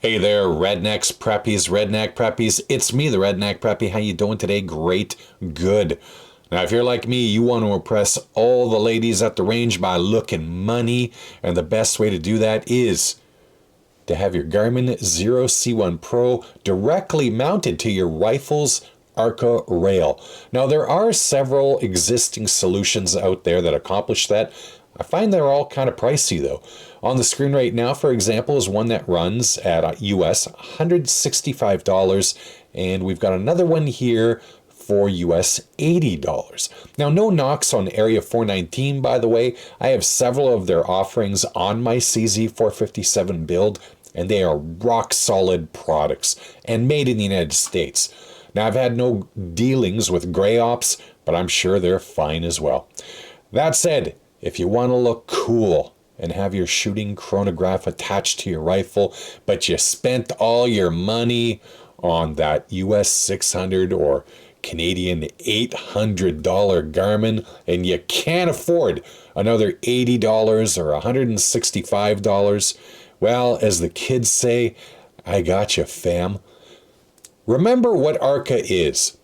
Hey there, Rednecks, Preppies, Redneck Preppies. It's me, the Redneck Preppy. How you doing today? Great, good. Now, if you're like me, you want to impress all the ladies at the range by looking money, and the best way to do that is to have your Garmin Xero C1 Pro directly mounted to your rifle's ARCA rail. Now, there are several existing solutions out there that accomplish that. I find they're all kind of pricey though. On the screen right now, for example, is one that runs at US $165, and we've got another one here for US $80. Now, no knocks on Area 419, by the way. I have several of their offerings on my CZ457 build, and they are rock solid products and made in the United States. Now, I've had no dealings with Gray Ops, but I'm sure they're fine as well. That said, if you want to look cool and have your shooting chronograph attached to your rifle, but you spent all your money on that US $600 or Canadian $800 Garmin, and you can't afford another $80 or $165, well, as the kids say, I got you, fam. Remember what ARCA is.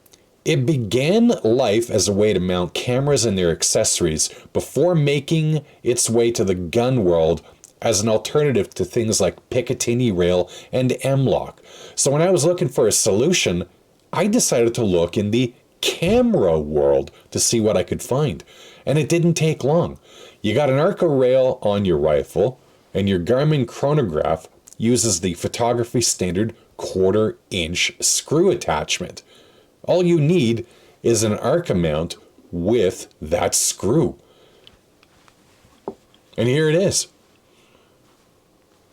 It began life as a way to mount cameras and their accessories before making its way to the gun world as an alternative to things like Picatinny rail and M-LOK. So when I was looking for a solution, I decided to look in the camera world to see what I could find. And it didn't take long. You got an ARCA rail on your rifle, and your Garmin chronograph uses the photography standard 1/4 inch screw attachment. All you need is an ARCA mount with that screw. And here it is.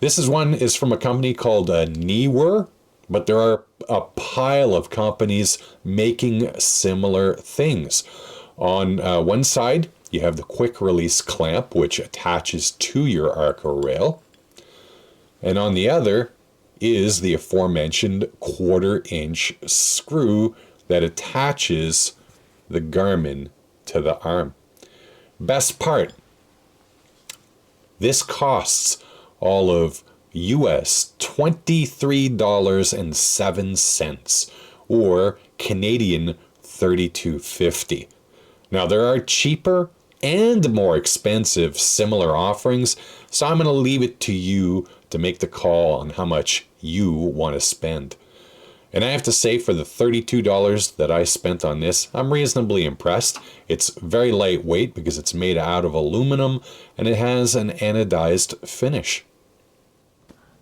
This is from a company called Neewer, but there are a pile of companies making similar things. On one side, you have the quick release clamp, which attaches to your ARCA rail. And on the other is the aforementioned 1/4 inch screw that attaches the Garmin to the arm. Best part, this costs all of US $23.07 or Canadian $32.50. Now, there are cheaper and more expensive similar offerings, so I'm going to leave it to you to make the call on how much you want to spend. And I have to say, for the $32 that I spent on this, I'm reasonably impressed. It's very lightweight because it's made out of aluminum, and it has an anodized finish.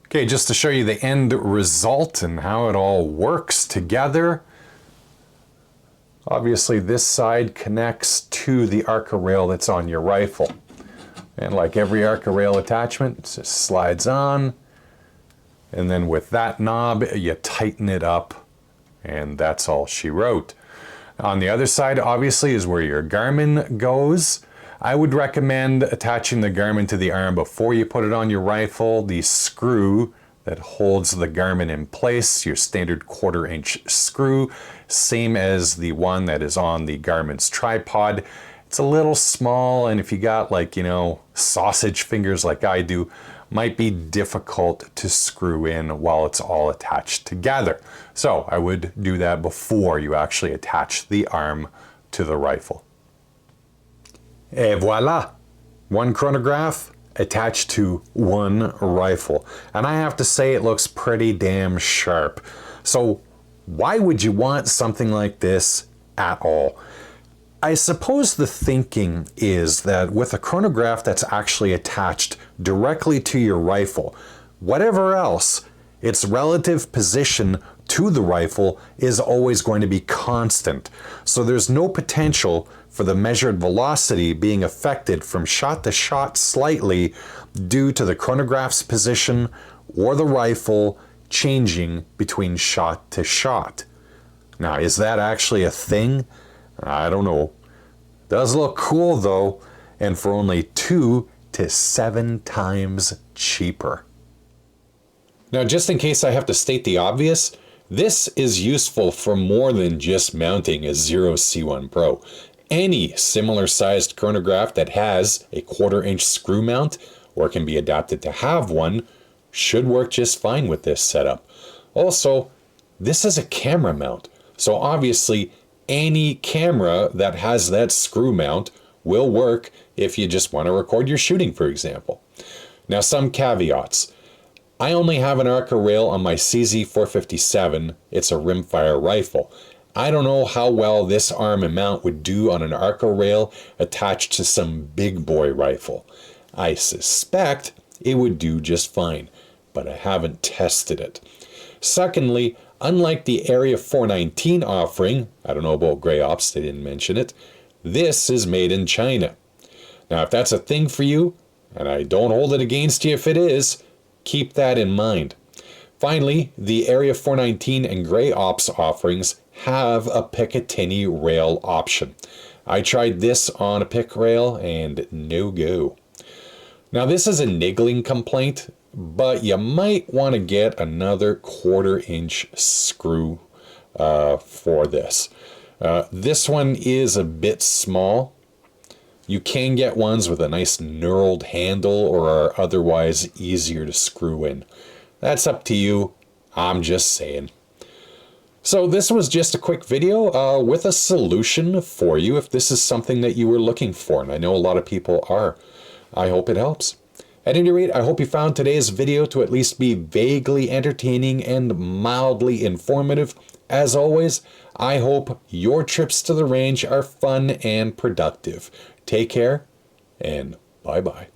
Okay, just to show you the end result and how it all works together. Obviously, this side connects to the ARCA rail that's on your rifle. And like every ARCA rail attachment, it just slides on. And then with that knob, you tighten it up, and that's all she wrote. On the other side, obviously, is where your Garmin goes. I would recommend attaching the Garmin to the arm before you put it on your rifle. The screw that holds the Garmin in place, your standard 1/4 inch screw, same as the one that is on the Garmin's tripod. It's a little small, and if you got sausage fingers like I do, might be difficult to screw in while it's all attached together. So I would do that before you actually attach the arm to the rifle. Et voila! One chronograph attached to one rifle. And I have to say, it looks pretty damn sharp. So why would you want something like this at all? I suppose the thinking is that with a chronograph that's actually attached directly to your rifle, whatever else, its relative position to the rifle is always going to be constant. So there's no potential for the measured velocity being affected from shot to shot slightly due to the chronograph's position or the rifle changing between shot to shot. Now, is that actually a thing? I don't know. Does look cool though, and for only 2 to 7 times cheaper. Now, just in case I have to state the obvious, this is useful for more than just mounting a Xero C1 Pro. Any similar sized chronograph that has a 1/4 inch screw mount or can be adapted to have one should work just fine with this setup. Also, this is a camera mount, so obviously any camera that has that screw mount will work if you just want to record your shooting, for example. Now, some caveats. I only have an ARCA rail on my CZ457. It's a rimfire rifle. I don't know how well this arm and mount would do on an ARCA rail attached to some big boy rifle. I suspect it would do just fine, but I haven't tested it. Secondly, unlike the Area 419 offering, I don't know about Gray Ops, they didn't mention it, this is made in China. Now, if that's a thing for you, and I don't hold it against you if it is, keep that in mind. Finally, the Area 419 and Gray Ops offerings have a Picatinny rail option. I tried this on a pick rail and no go. Now, this is a niggling complaint, but you might want to get another 1/4-inch screw for this. This one is a bit small. You can get ones with a nice knurled handle or are otherwise easier to screw in. That's up to you. I'm just saying. So this was just a quick video with a solution for you if this is something that you were looking for, and I know a lot of people are. I hope it helps. At any rate, I hope you found today's video to at least be vaguely entertaining and mildly informative. As always, I hope your trips to the range are fun and productive. Take care, and bye-bye.